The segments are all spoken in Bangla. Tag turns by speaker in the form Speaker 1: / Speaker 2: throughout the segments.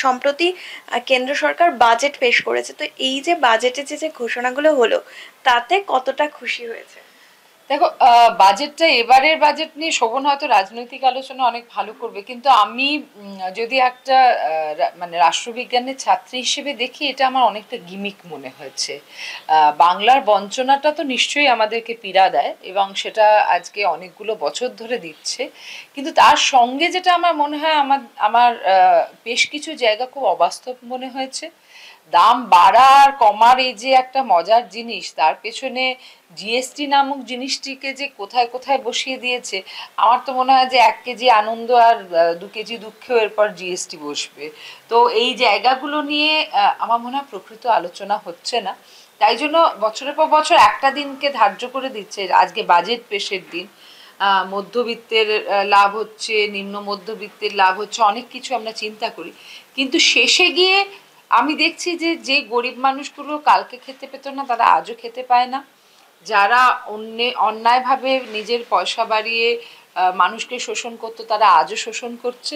Speaker 1: সম্প্রতি কেন্দ্র সরকার বাজেট পেশ করেছে, তো এই যে বাজেটে যে যে ঘোষণাগুলো হলো তাতে কতটা খুশি হয়েছে?
Speaker 2: দেখো, বাজেটটা এবারের বাজেট নিয়ে শোভন হয়তো রাজনৈতিক আলোচনা অনেক ভালো করবে, কিন্তু আমি যদি একটা মানে রাষ্ট্রবিজ্ঞানের ছাত্রী হিসেবে দেখি, এটা আমার অনেকটা গিমিক মনে হয়েছে। বাংলার বঞ্চনাটা তো নিশ্চয়ই আমাদেরকে পীড়া দেয়, এবং সেটা আজকে অনেকগুলো বছর ধরে দিচ্ছে। কিন্তু তার সঙ্গে যেটা আমার মনে হয়, আমার আমার বেশ কিছু জায়গা খুব অবাস্তব মনে হয়েছে। দাম বাড়া আর কমার এই যে একটা মজার জিনিস, তার পেছনে জিএসটি নামক জিনিসটিকে যে কোথায় কোথায় বসিয়ে দিয়েছে। আমার তো মনে হয় যে 1 কেজি আনন্দ আর 2 কেজি দুঃখেও এরপর জিএসটি বসবে। তো এই জায়গাগুলো নিয়ে আমার মনে হয় প্রকৃত আলোচনা হচ্ছে না। তাই জন্য বছরের পর বছর একটা দিনকে ধার্য করে দিচ্ছে, আজকে বাজেট পেশের দিন। মধ্যবিত্তের লাভ হচ্ছে, নিম্ন মধ্যবিত্তের লাভ হচ্ছে, অনেক কিছু আমরা চিন্তা করি। কিন্তু শেষে গিয়ে আমি দেখছি যে যে গরিব মানুষগুলো কালকে খেতে পেত না, তারা আজও খেতে পায় না। যারা অন্যায়ভাবে নিজের পয়সা বাড়িয়ে মানুষকে শোষণ করতো, তারা আজও শোষণ করছে।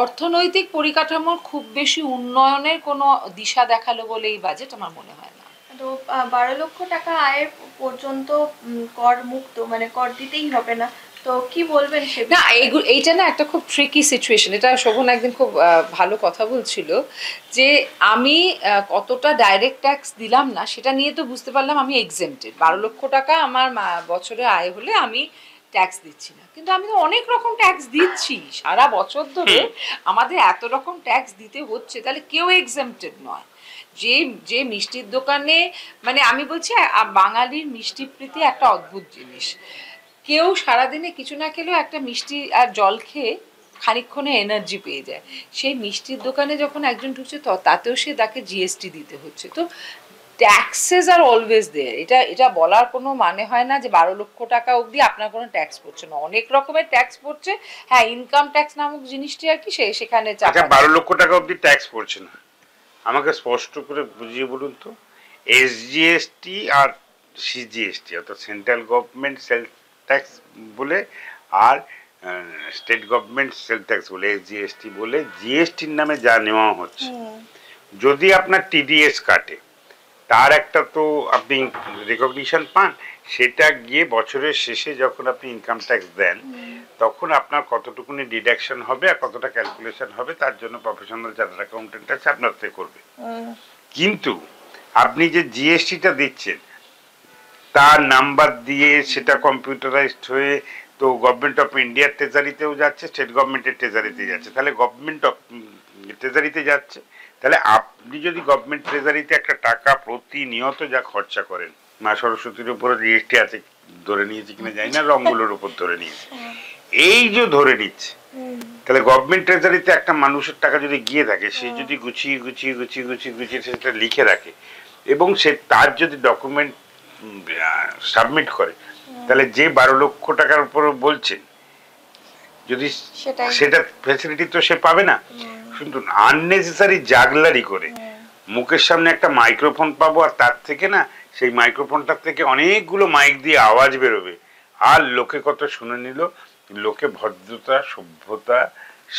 Speaker 2: অর্থনৈতিক পরিকাঠামোর খুব বেশি উন্নয়নের কোনো দিশা দেখালো বলে এই বাজেট আমার মনে হয় না।
Speaker 1: তো 12 লক্ষ টাকা আয়ের পর্যন্ত কর মুক্ত, মানে কর দিতেই হবে না, তো কি বলবেন সে
Speaker 2: না,
Speaker 1: বিষয়ে?
Speaker 2: এইটা না একটা খুব ট্রিকি সিচুয়েশন। এটা শোভন একদিন খুব ভালো কথা বলছিল, যে আমি কতটা ডাইরেক্ট ট্যাক্স দিলাম না সেটা নিয়ে তো বুঝতে পারলাম আমি এক্সেম্পটেড। 12 লক্ষ টাকা আমার বছরে আয় হলে আমি ট্যাক্স দিচ্ছি না, কিন্তু আমি তো অনেক রকম ট্যাক্স দিচ্ছি সারা বছর ধরে। আমাদের এত রকম ট্যাক্স দিতে হচ্ছে, তাহলে কেউ এক্সেম্পটেড নয়। যে যে মিষ্টির দোকানে, মানে আমি বলছি, বাঙালির মিষ্টি প্রীতি একটা অদ্ভুত জিনিস। কেউ সারাদিনে কিছু না খেলেও একটা মিষ্টি আর জল খেয়ে খানিকক্ষণে এনার্জি পেয়ে যায়। সেই মিষ্টির দোকানে যখন একজন ঢুকছে, তাতেও সে তাকে জিএসটি দিতে হচ্ছে। তো ট্যাক্সেস আর অলওয়েজ দেয়ার, এটা এটা বলার কোনো মানে হয় না যে 12 লক্ষ টাকা অবধি আপনার কোনো ট্যাক্স পড়ছে না। অনেক রকমের ট্যাক্স পড়ছে। হ্যাঁ, ইনকাম ট্যাক্স নামক জিনিসটি আর কি সেখানে
Speaker 3: আচ্ছা,
Speaker 2: চাপা
Speaker 3: বারো
Speaker 2: দেয়।
Speaker 3: লক্ষ টাকা অবধি ট্যাক্স পড়ছে না? আমাকে স্পষ্ট করে বুঝিয়ে বলুন তো। এসজিএসটি আর সিজিএসটি, অর্থাৎ সেন্ট্রাল গভর্নমেন্ট সেল ট্যাক্স বলে, আর স্টেট গভর্নমেন্ট সেল ট্যাক্স বলে এসজিএসটি বলে, জিএসটির নামে যা নেওয়া হচ্ছে, যদি আপনার টিডিএস কাটে, তার একটা তো আপনি রেকগনিশন পান। সেটা গিয়ে বছরের শেষে যখন আপনি ইনকাম ট্যাক্স দেন, তখন আপনার কতটুকুনি ডিডাকশন হবে আর কতটা ক্যালকুলেশন হবে, তার জন্য প্রফেশনাল চার্টার্ড অ্যাকাউন্টেন্ট আছে, আপনার থেকে করবে। কিন্তু আপনি যে জিএসটিটা দিচ্ছেন, তার নাম্বার দিয়ে সেটা কম্পিউটারাইজড হয়ে তো গভর্নমেন্ট অফ ইন্ডিয়ার ট্রেজারিতেও যাচ্ছে, স্টেট গভর্নমেন্টের ট্রেজারিতে যাচ্ছে। তাহলে গভর্নমেন্ট অফ ট্রেজারিতে যাচ্ছে। তাহলে আপনি যদি গভর্নমেন্ট ট্রেজারিতে একটা টাকা প্রতিনিয়ত যা খরচা করেন, মা সরস্বতীর উপরে জিএসটি আছে ধরে নিয়েছে কিনা জানি না, রঙগুলোর উপর ধরে নিয়েছে, এই যে ধরে নিচ্ছে, তাহলে গভর্নমেন্ট ট্রেজারিতে একটা মানুষের টাকা যদি গিয়ে থাকে, সে যদি গুছিয়ে গুছিয়ে গুছিয়ে গুছিয়ে গুছিয়ে সেটা লিখে রাখে, এবং সে তার যদি ডকুমেন্ট সাবমিট করে, তাহলে যে 12 লক্ষ টাকার উপর বলছে, যদি সেটা ফ্যাসিলিটি তো সে পাবে না। কিন্তু আননেসেসারি জাগলারি করে মুখের সামনে একটা মাইক্রোফোন পাবো, আর তার থেকে না সেই মাইক্রোফোনটার থেকে অনেকগুলো মাইক দিয়ে আওয়াজ বেরোবে, আর লোকে কত শুনে নিল। লোকে ভদ্রতা সভ্যতা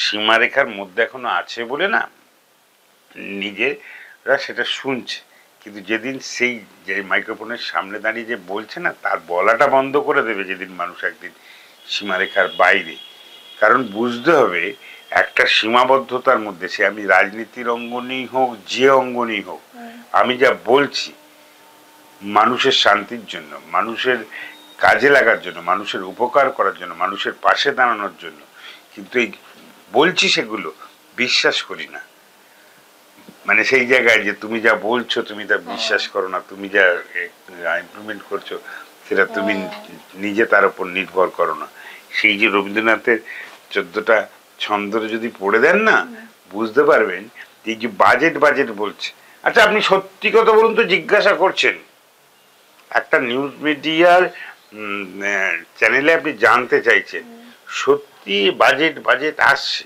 Speaker 3: সীমারেখার মধ্যে এখনো আছে বলে না নিজেরা সেটা শুনছে। কিন্তু যেদিন সেই যে মাইক্রোফোনের সামনে দাঁড়িয়ে যে বলছে না, তার বলাটা বন্ধ করে দেবে যেদিন মানুষ একদিন সীমারেখার বাইরে। কারণ বুঝতে হবে একটা সীমাবদ্ধতার মধ্যে, সে আমি রাজনীতির অঙ্গনেই হোক, যে অঙ্গনেই হোক, আমি যা বলছি মানুষের শান্তির জন্য, মানুষের কাজে লাগার জন্য, মানুষের উপকার করার জন্য, মানুষের পাশে দাঁড়ানোর জন্য। কিন্তু এই বলছি সেগুলো বিশ্বাস করি না। মানে সেই জায়গায় যে তুমি যা বলছো তুমি তা বিশ্বাস করো না, তুমি যা ইমপ্লিমেন্ট করছো সেটা তুমি নিজে তার উপর নির্ভর করো না। সেই যে রবীন্দ্রনাথের 14টা ছন্দরে যদি পড়ে দেন না, বুঝতে পারবেন এই যে বাজেট বাজেট বলছে। আচ্ছা, আপনি সত্যি কথা বলুন তো, জিজ্ঞাসা করছেন একটা নিউজ মিডিয়ার চ্যানেলে, আপনি জানতে চাইছেন সত্যি বাজেট বাজেট আসছে,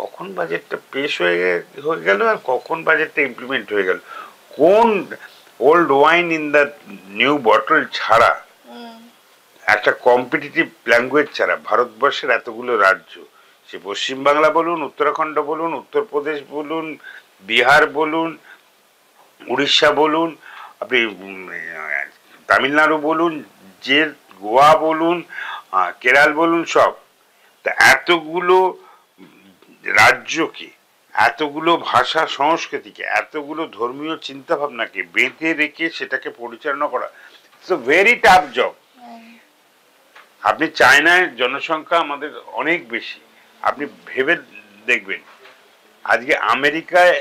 Speaker 3: কখন বাজেটটা পেশ হয়ে গেল আর কখন বাজেটটা ইমপ্লিমেন্ট হয়ে গেল? কোন old wine in the new bottle ছাড়া, একটা কম্পিটিটিভ ল্যাঙ্গুয়েজ ছাড়া, ভারতবর্ষের এতগুলো রাজ্য, সে পশ্চিমবাংলা বলুন, উত্তরাখণ্ড বলুন, উত্তরপ্রদেশ বলুন, বিহার বলুন, উড়িষ্যা বলুন, আপনি তামিলনাড়ু বলুন, যে গোয়া বলুন, কেরাল বলুন, সব। তা এতগুলো রাজ্যকে, এতগুলো ভাষা সংস্কৃতিকে, এতগুলো ধর্মীয় চিন্তাভাবনাকে বেঁধে রেখে সেটাকে পরিচালনা করা, it's a very tough job. আপনি চায়নায় জনসংখ্যা আমাদের অনেক বেশি, আপনি ভেবে দেখবেন আজকে আমেরিকায়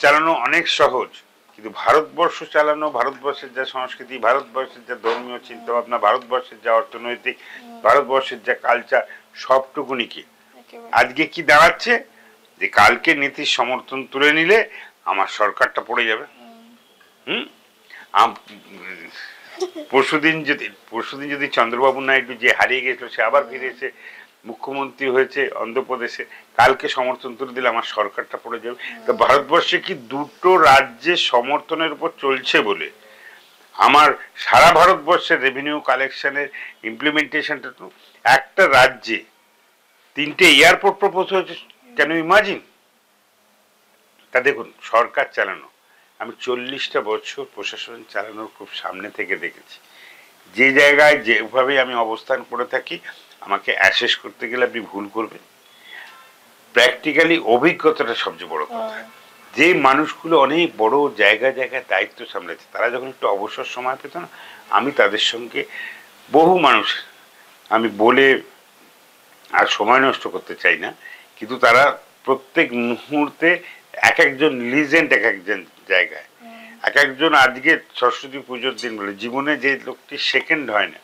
Speaker 3: চালানো অনেক সহজ, কিন্তু ভারতবর্ষ চালানো, ভারতবর্ষের যা সংস্কৃতি, ভারতবর্ষের যা ধর্মীয় চিন্তাভাবনা, ভারতবর্ষের যা অর্থনৈতিক, ভারতবর্ষের যা কালচার, সবটুকুনি কি আজকে কি দাঁড়াচ্ছে যে কালকে নীতির সমর্থন তুলে নিলে আমার সরকারটা পড়ে যাবে। হুম পরশুদিন যদি চন্দ্রবাবু নাইডু, যে হারিয়ে গেছিল, সে আবার ফিরে এসে মুখ্যমন্ত্রী হয়েছে অন্ধ্রপ্রদেশে, কালকে সমর্থন তুলে দিলে আমার সরকারটা পড়ে যাবে। তো ভারতবর্ষে কি দুটো রাজ্যের সমর্থনের উপর চলছে বলে আমার সারা ভারতবর্ষের রেভিনিউ কালেকশনের ইমপ্লিমেন্টেশনটা, তো একটা রাজ্যে 3টে এয়ারপোর্ট প্রপোজ হয়েছে, ক্যান ইউ ইমাজিন? তা দেখুন, সরকার চালানো, আমি 40টা বছর প্রশাসন চালানোর খুব সামনে থেকে দেখেছি। যে জায়গায় যেভাবে আমি অবস্থান করে থাকি, আমাকে অ্যাসেস করতে গেলে আপনি ভুল করবেন। প্র্যাকটিক্যালি অভিজ্ঞতাটা সবচেয়ে বড় কথা। যে মানুষগুলো অনেক বড় জায়গায় জায়গায় দায়িত্ব সামলাচ্ছে, তারা যখন একটু অবসর সময় পেত না, আমি তাদের সঙ্গে বহু মানুষ, আমি বলে আর সময় নষ্ট করতে চাই না, কিন্তু তারা প্রত্যেক মুহূর্তে এক একজন লিজেন্ড, এক একজন জায়গায়, এক একজন। আজকে সরস্বতী পুজোর দিন বলে জীবনে যে লোকটি সেকেন্ড হয় না,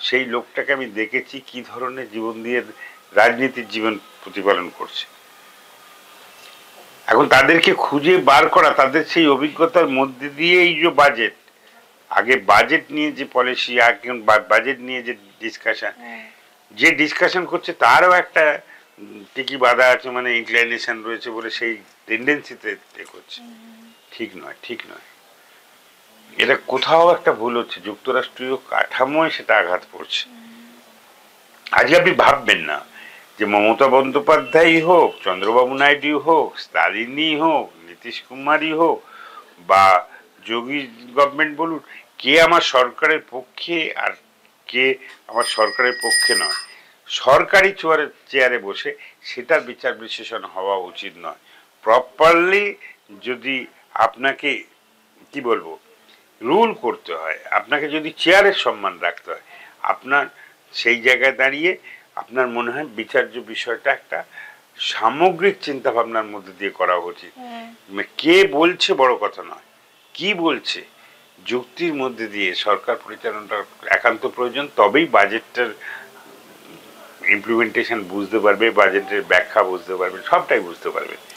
Speaker 3: সেই লোকটাকে আমি দেখেছি কি ধরনের জীবন দিয়ে রাজনীতির জীবন প্রতিপালন করছে। এখন তাদেরকে খুঁজে বার করা, তাদের সেই অভিজ্ঞতার মধ্যে দিয়ে এই যে বাজেট, আগে বাজেট নিয়ে যে পলিসি, এখন বাজেট নিয়ে যে ডিসকাশন করছে, তারও একটা টিকি বাধা আছে, মানে ইনক্লাইনেশন রয়েছে বলে সেই টেন্ডেন্সিতে করছে। ঠিক নয়, ঠিক নয়, এটা কোথাও একটা ভুল হচ্ছে, যুক্তরাষ্ট্রীয় কাঠামোয় সেটা আঘাত পড়ছে। আজকে আপনি ভাববেন না যে মমতা বন্দ্যোপাধ্যায়ই হোক, চন্দ্রবাবু নাইডু হোক, স্টালিনই হোক, নীতিশ কুমারই হোক, বা যোগী গভর্নমেন্ট বলুন, কে আমার সরকারের পক্ষে আর কে আমার সরকারের পক্ষে নয়। সরকারি চেয়ারে বসে সেটার বিচার বিশ্লেষণ হওয়া উচিত নয়। প্রপারলি যদি আপনাকে কি বলবো রুল করতে হয়, আপনাকে যদি চেয়ারের সম্মান রাখতে হয়, আপনার সেই জায়গায় দাঁড়িয়ে আপনার মনে হয় বিচার্য বিষয়টা একটা সামগ্রিক চিন্তা ভাবনার মধ্যে দিয়ে করা উচিত। কে বলছে বড় কথা নয়, কি বলছে, যুক্তির মধ্যে দিয়ে সরকার পরিচালনাটা একান্ত প্রয়োজন। তবেই বাজেটটার ইমপ্লিমেন্টেশন বুঝতে পারবে, বাজেটের ব্যাখ্যা বুঝতে পারবে, সবটাই বুঝতে পারবে।